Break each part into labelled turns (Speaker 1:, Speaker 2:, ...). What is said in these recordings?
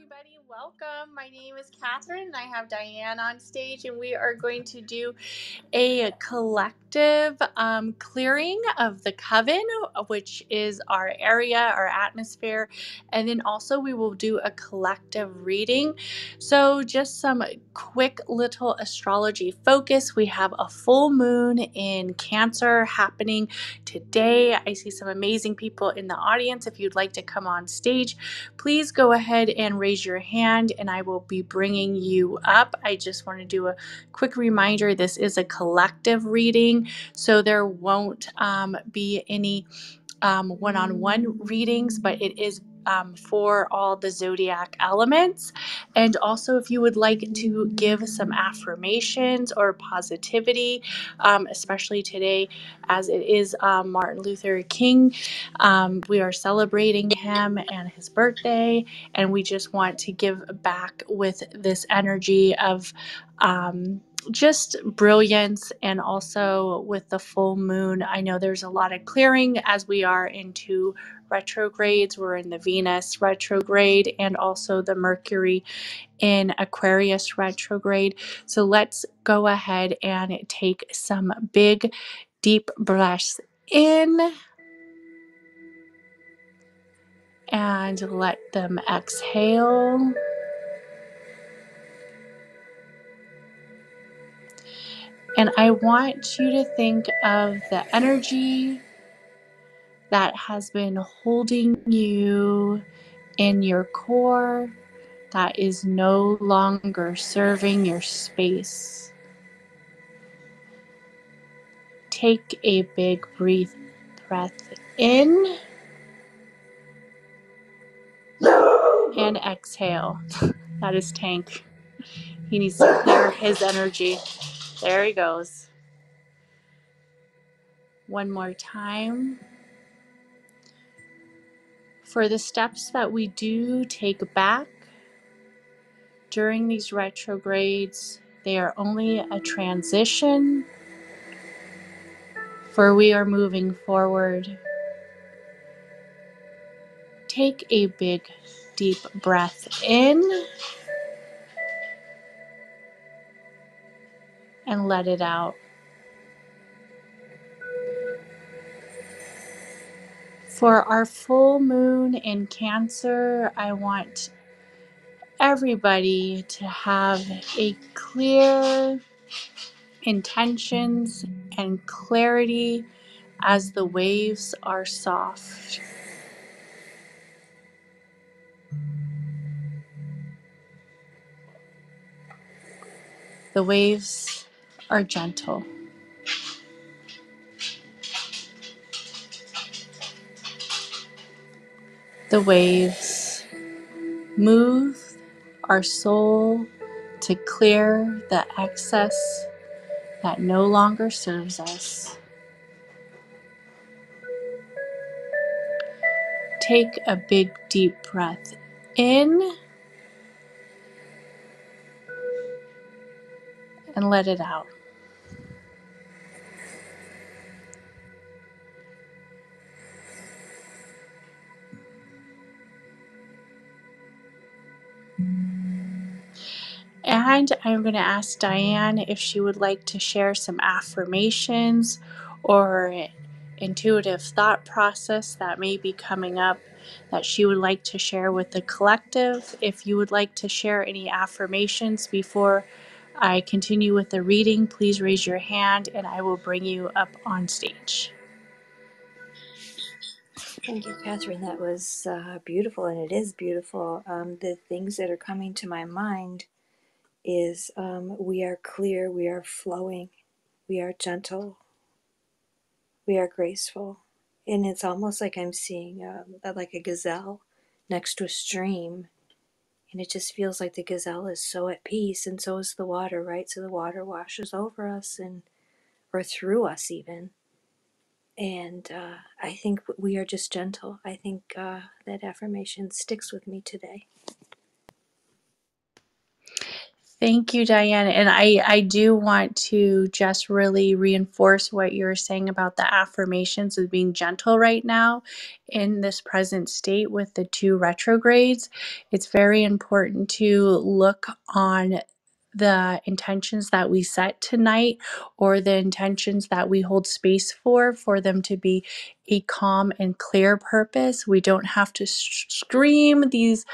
Speaker 1: everybody. Welcome. My name is Catherine, and I have Diane on stage, and we are going to do a collective clearing of the coven, which is our area, our atmosphere, and then also we will do a collective reading. So, just some quick little astrology focus. We have a full moon in Cancer happening today. I see some amazing people in the audience. If you'd like to come on stage, please go ahead and raise your hand and I will be bringing you up. I just want to do a quick reminder, this is a collective reading, so there won't be any one-on-one readings, but it is for all the zodiac elements. And also, if you would like to give some affirmations or positivity, especially today as it is Martin Luther King, we are celebrating him and his birthday, and we just want to give back with this energy of just brilliance. And also with the full moon, I know there's a lot of clearing as we are into retrogrades. We're in the Venus retrograde and also the Mercury in Aquarius retrograde. So let's go ahead and take some big deep breaths in and let them exhale. And I want you to think of the energy that has been holding you in your core that is no longer serving your space. Take a big breath in and exhale. That is Tank. He needs to clear his energy. There he goes. One more time. For the steps that we do take back during these retrogrades, they are only a transition, for we are moving forward. Take a big, deep breath in and let it out. For our full moon in Cancer, I want everybody to have a clear intentions and clarity as the waves are soft. The waves are gentle. The waves move our soul to clear the excess that no longer serves us. Take a big deep breath in and let it out. And I'm going to ask Diane if she would like to share some affirmations or intuitive thought process that may be coming up that she would like to share with the collective. If you would like to share any affirmations before I continue with the reading, please raise your hand and I will bring you up on stage.
Speaker 2: Thank you, Catherine. That was beautiful, and it is beautiful. The things that are coming to my mind is we are clear, we are flowing, we are gentle, we are graceful. And it's almost like I'm seeing like a gazelle next to a stream. And it just feels like the gazelle is so at peace, and so is the water, right? So the water washes over us or through us even. And I think we are just gentle. I think that affirmation sticks with me today.
Speaker 1: Thank you, Diane. And I do want to just really reinforce what you were saying about the affirmations of being gentle right now in this present state with the 2 retrogrades. It's very important to look on the intentions that we set tonight, or the intentions that we hold space for them to be a calm and clear purpose. We don't have to scream these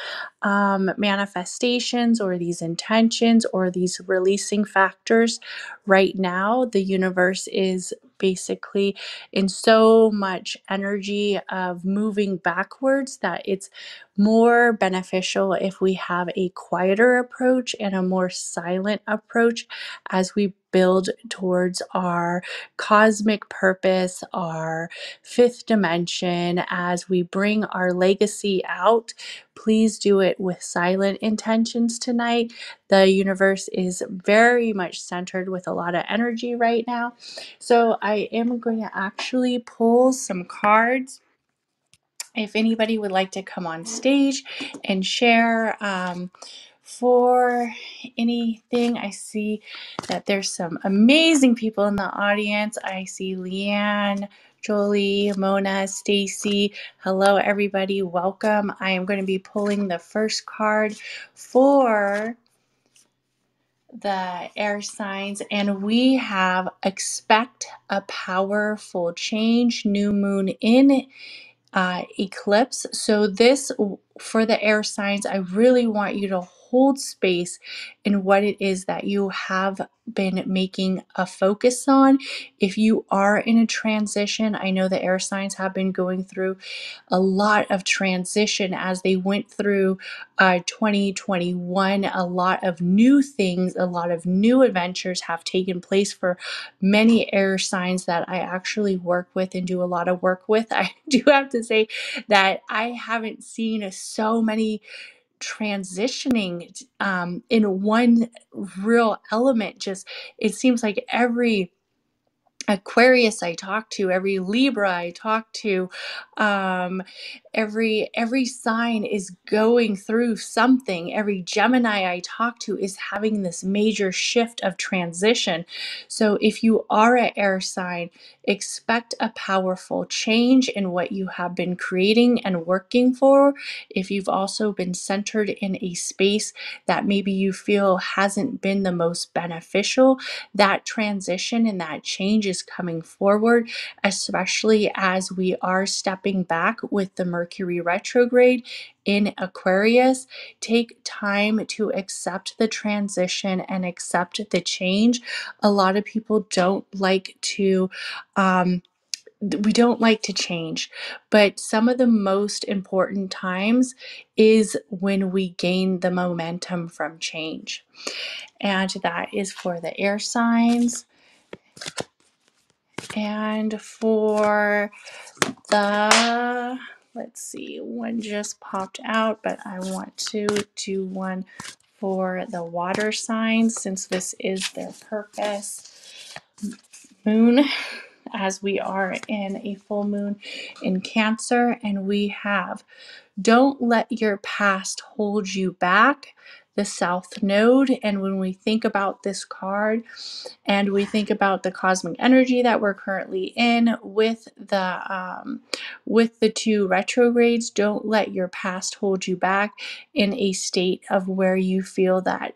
Speaker 1: manifestations or these intentions or these releasing factors right now. The universe is basically in so much energy of moving backwards that it's more beneficial if we have a quieter approach and a more silent approach as we build towards our cosmic purpose, our 5th dimension, as we bring our legacy out. Please do it with silent intentions tonight. The universe is very much centered with a lot of energy right now. So I am going to actually pull some cards. If anybody would like to come on stage and share for anything, I see that there's some amazing people in the audience. I see Leanne, Jolie, Mona, Stacy. Hello, everybody. Welcome. I am going to be pulling the first card for the air signs, and we have expect a powerful change, new moon in eclipse. So this, for the air signs, I really want you to hold space in what it is that you have been making a focus on. If you are in a transition, I know the air signs have been going through a lot of transition as they went through 2021. A lot of new things, a lot of new adventures have taken place for many air signs that I actually work with and do a lot of work with. I do have to say that I haven't seen so many transitioning in one real element. Just, it seems like every Aquarius I talk to, every Libra I talk to, every sign is going through something. Every Gemini I talk to is having this major shift of transition. So if you are an air sign, expect a powerful change in what you have been creating and working for. If you've also been centered in a space that maybe you feel hasn't been the most beneficial, that transition and that change is coming forward, especially as we are stepping back with the Mercury retrograde in Aquarius. Take time to accept the transition and accept the change. A lot of people don't like to we don't like to change, but some of the most important times is when we gain the momentum from change. And that is for the air signs. And for the, let's see, one just popped out, but I want to do one for the water signs since this is their purpose. Moon, as we are in a full moon in Cancer, and we have don't let your past hold you back, the South Node. And when we think about this card and we think about the cosmic energy that we're currently in with the 2 retrogrades, don't let your past hold you back in a state of where you feel that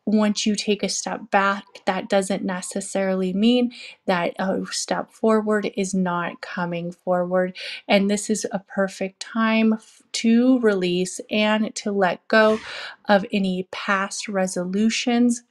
Speaker 1: once you take a step back, that doesn't necessarily mean that a step forward is not coming forward. And this is a perfect time to release and to let go of any past resolutions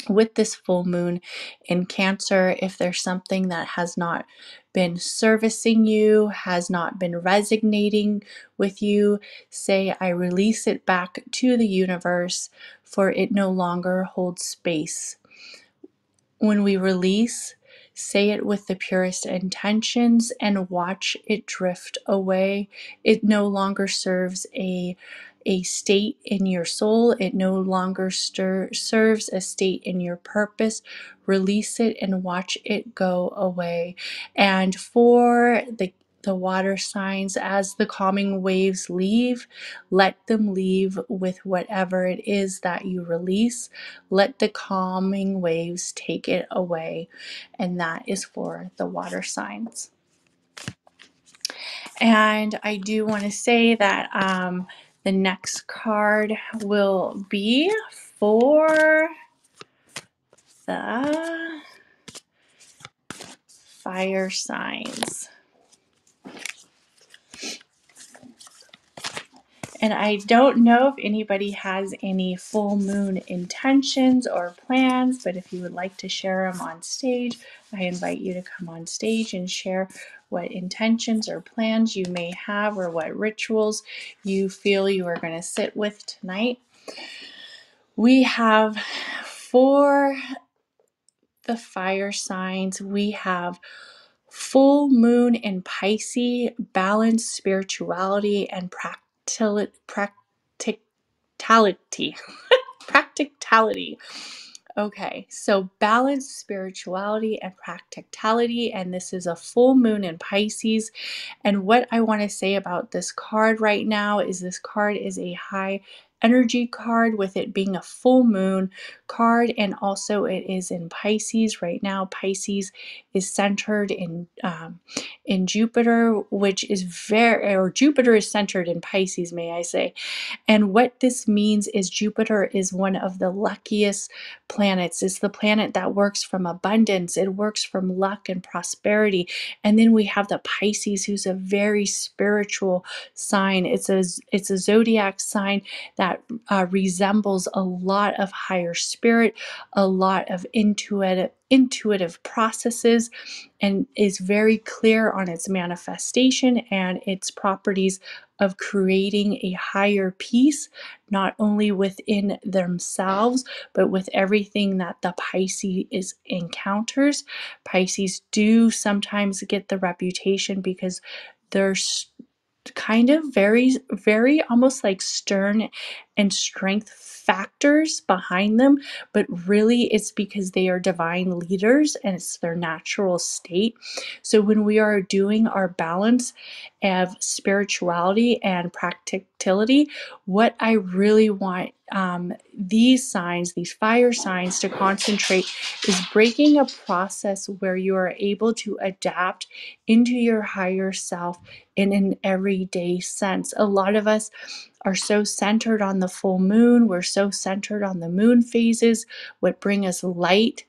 Speaker 1: with this full moon in Cancer. If there's something that has not been servicing you, has not been resonating with you, say, I release it back to the universe, for it no longer holds space. When we release, say it with the purest intentions and watch it drift away. It no longer serves a state in your soul. It no longer serves a state in your purpose. Release it and watch it go away. And for the the water signs, as the calming waves leave, let them leave with whatever it is that you release. Let the calming waves take it away. And that is for the water signs. And I do want to say that the next card will be for the fire signs. And I don't know if anybody has any full moon intentions or plans, but if you would like to share them on stage, I invite you to come on stage and share what intentions or plans you may have, or what rituals you feel you are going to sit with tonight. We have for the fire signs, we have full moon in Pisces, balance, spirituality, and practicality. Practicality. Okay, so balance, spirituality, and practicality, and this is a full moon in Pisces. And what I want to say about this card right now is this card is a high energy card, with it being a full moon card, and also it is in Pisces right now. Pisces is centered in Jupiter, which is Jupiter is centered in Pisces, may I say. And what this means is Jupiter is one of the luckiest planets. It's the planet that works from abundance. It works from luck and prosperity. And then we have the Pisces, who's a very spiritual sign. It's a zodiac sign that resembles a lot of higher spirit, a lot of intuitive processes, and is very clear on its manifestation and its properties of creating a higher peace, not only within themselves, but with everything that the Pisces encounters. Pisces do sometimes get the reputation because they're kind of very almost like stern and strength factors behind them, but really it's because they are divine leaders and it's their natural state. So when we are doing our balance of spirituality and practicality, what I really want these signs, these fire signs, to concentrate is breaking a process where you are able to adapt into your higher self in an everyday sense. A lot of us are so centered on the full moon. We're so centered on the moon phases, what bring us light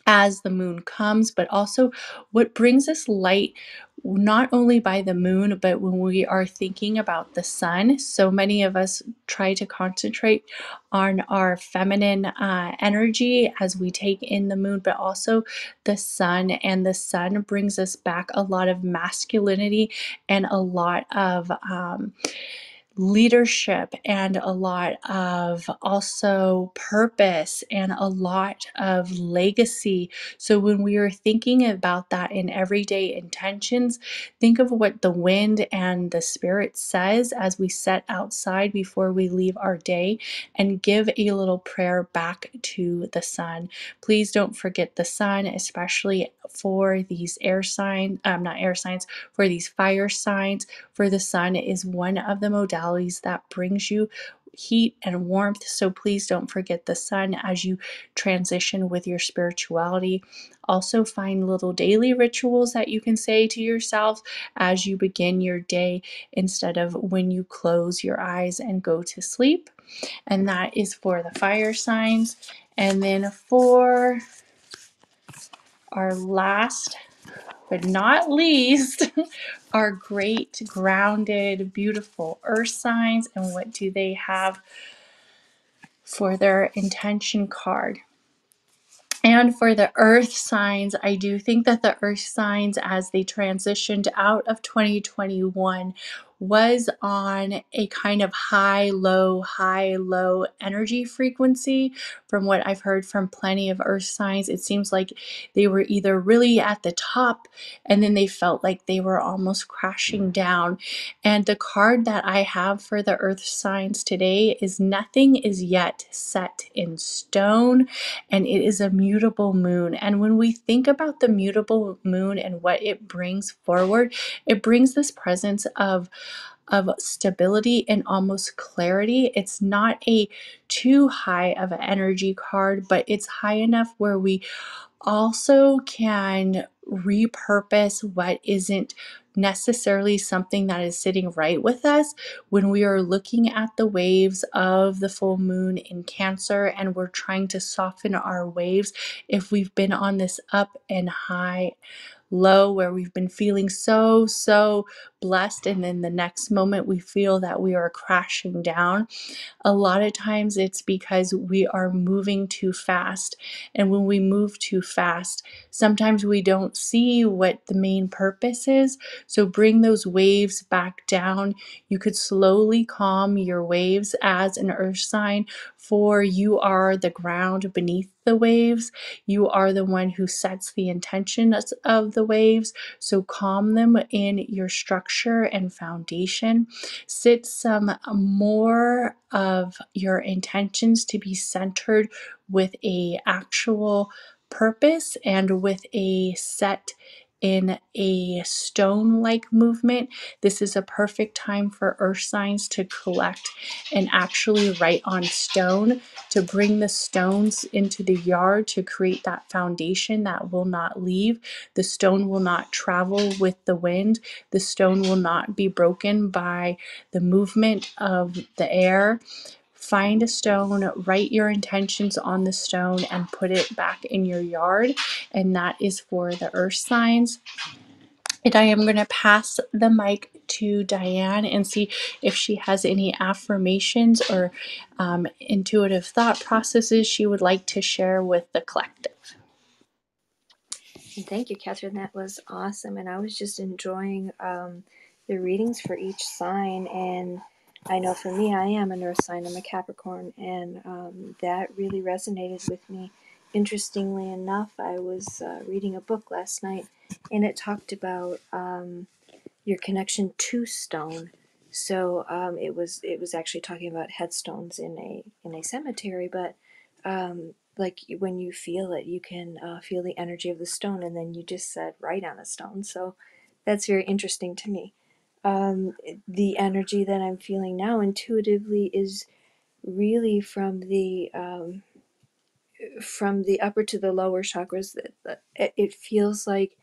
Speaker 1: as the moon comes, but also what brings us light not only by the moon, but when we are thinking about the sun. So many of us try to concentrate on our feminine energy as we take in the moon, but also the sun. And the sun brings us back a lot of masculinity and a lot of leadership, and a lot of also purpose, and a lot of legacy. So when we are thinking about that in everyday intentions, think of what the wind and the spirit says as we set outside before we leave our day, and give a little prayer back to the sun. Please don't forget the sun, especially for these for these fire signs, for the sun is one of the modalities that brings you heat and warmth. So please don't forget the sun as you transition with your spirituality. Also find little daily rituals that you can say to yourself as you begin your day, instead of when you close your eyes and go to sleep. And that is for the fire signs. And then for our last but not least, are great, grounded, beautiful earth signs. And what do they have for their intention card? And for the earth signs, I do think that the earth signs, as they transitioned out of 2021, was on a kind of high, low energy frequency. From what I've heard from plenty of earth signs, it seems like they were either really at the top and then they felt like they were almost crashing down. And the card that I have for the earth signs today is nothing is yet set in stone, and it is a mutable moon. And when we think about the mutable moon and what it brings forward, it brings this presence of stability and almost clarity. It's not a too high of an energy card, but it's high enough where we also can repurpose what isn't necessarily something that is sitting right with us when we are looking at the waves of the full moon in Cancer and we're trying to soften our waves. If we've been on this up and high low where we've been feeling so blessed, and then the next moment we feel that we are crashing down, a lot of times it's because we are moving too fast. And when we move too fast, sometimes we don't see what the main purpose is. So bring those waves back down. You could slowly calm your waves as an earth sign, for you are the ground beneath the waves. You are the one who sets the intention of the waves. So calm them in your structure and foundation. Sit some more of your intentions to be centered with a actual purpose and with a set in a stone-like movement. This is a perfect time for earth signs to collect and actually write on stone, to bring the stones into the yard to create that foundation that will not leave. The stone will not travel with the wind. The stone will not be broken by the movement of the air. Find a stone, write your intentions on the stone, and put it back in your yard. And that is for the earth signs. And I am going to pass the mic to Diane and see if she has any affirmations or intuitive thought processes she would like to share with the collective.
Speaker 2: Thank you, Catherine. That was awesome. And I was just enjoying the readings for each sign. And I know for me, I am an earth sign. I'm a Capricorn. And that really resonated with me. Interestingly enough, I was reading a book last night, and it talked about your connection to stone. So it was actually talking about headstones in a cemetery, but like when you feel it, you can feel the energy of the stone, and then you just said right on a stone. So that's very interesting to me. The energy that I'm feeling now intuitively is really from the upper to the lower chakras. It feels like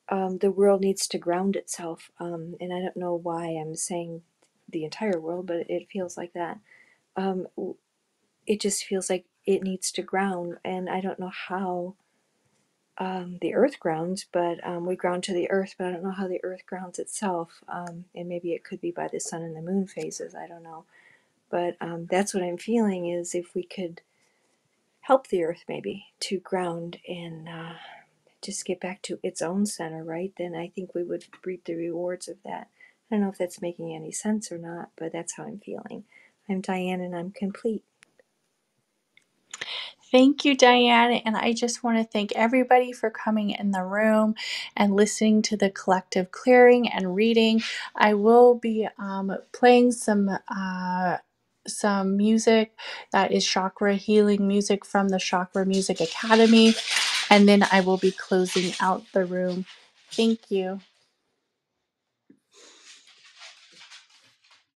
Speaker 2: the world needs to ground itself, and I don't know why I'm saying the entire world, but it feels like that. Um, it just feels like it needs to ground, and I don't know how the earth grounds, but we ground to the earth, but I don't know how the earth grounds itself. And maybe it could be by the sun and the moon phases, I don't know. But that's what I'm feeling, is if we could help the earth maybe to ground and just get back to its own center, right? Then I think we would reap the rewards of that. I don't know if that's making any sense or not, but that's how I'm feeling. I'm Diane, and I'm complete.
Speaker 1: Thank you, Diane. And I just want to thank everybody for coming in the room and listening to the collective clearing and reading. I will be playing some music that is chakra healing music from the Chakra Music Academy. And then I will be closing out the room. Thank you.